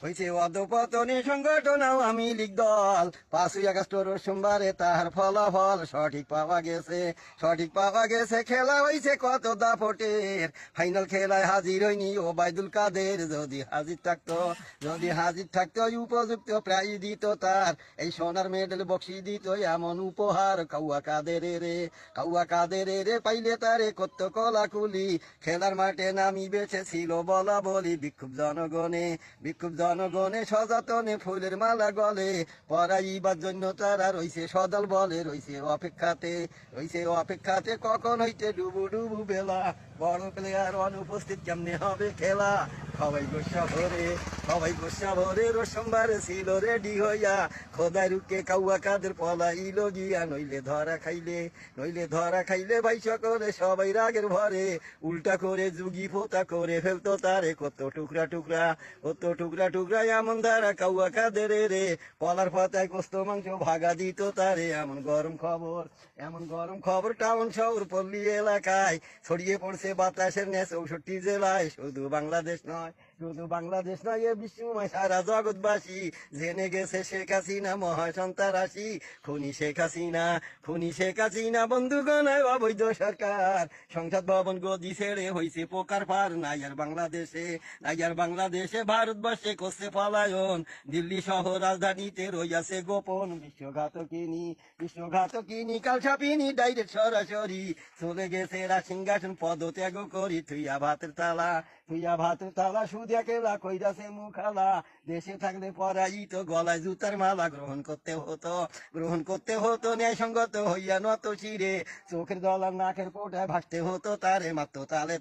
হয়েছে অধপতনে সংগঠন আওয়ামী লীগ দল 5ই আগস্ট সোমবারে তাহার ফলাফল সঠিক পাওয়া গেছে খেলা হয়েছে কত দাপটের ফাইনাল খেলায় হাজির হয়নি ওবায়দুল কাদের যদি হাজির থাকতো উপযুক্ত প্রায় দিত তার এই সোনার মেডেল বক্সি দিত এমন উপহার কাউয়া কাদের রে পাইলে তারে কত কলাকুলি খেলার মাঠে নামি বেছে ছিল বলা বলি বিক্ষুব্ধ জনগণে সযতনে ফুলের মালা গলে পরাইবার জন্য তারা রইছে সদল বলে রইছে অপেক্ষাতে কখন হইতে ডুবু বেলা বড় প্লেয়ার অনুপস্থিত কেমনে হবে খেলা সবাই গোসা ভরে সোমবারে ছিল রেডি হইয়া খোদাই রুকে কাউয়া কাদের পলাইল গিয়া নইলে ধরা খাইলে ভাই সকলে সবাই রাগের ভরে উল্টা করে যুগি পোতা করে ফেলতো তারে কত টুকরা এমন ধারা কাউয়া কাদের রে পলার পাতায় কষ্ট মাংস ভাগা দিত তারে এমন গরম খবর টাউন শহর পল্লী এলাকায় ছড়িয়ে পড়ছে বাতাসের নেশ 64 জেলায় শুধু বাংলাদেশ নয় এ বিশ্বময় সারা জগৎবাসী জেনে গেছে শেখ হাসিনা মহাসন্ত্রাসী খুনি শেখ হাসিনা বন্ধুগণায় অবৈধ সরকার সংসদ ভবন গদি ছেড়ে হইছে পোকার পার নাই আর বাংলাদেশে ভারতবর্ষে করছে পলায়ন দিল্লি শহর রাজধানীতে রইয়াছে গোপন বিশ্বঘাতকিনী কাল ছাপিনি ডাইরেক্ট সরাসরি চলে গেছে সিংহাসন পদত্যাগ করি তুইয়া ভাতের তালা সুদিয়া কেলা কইরাছে মুখালা দেশে থাকলে পরাজিত গলায় জুতার মালা গ্রহণ করতে হতো ন্যায়সঙ্গত হইয়া নত শিরে চোখের দলার নাকের পোটায় ভাসতে হতো তারে মাত্র তালে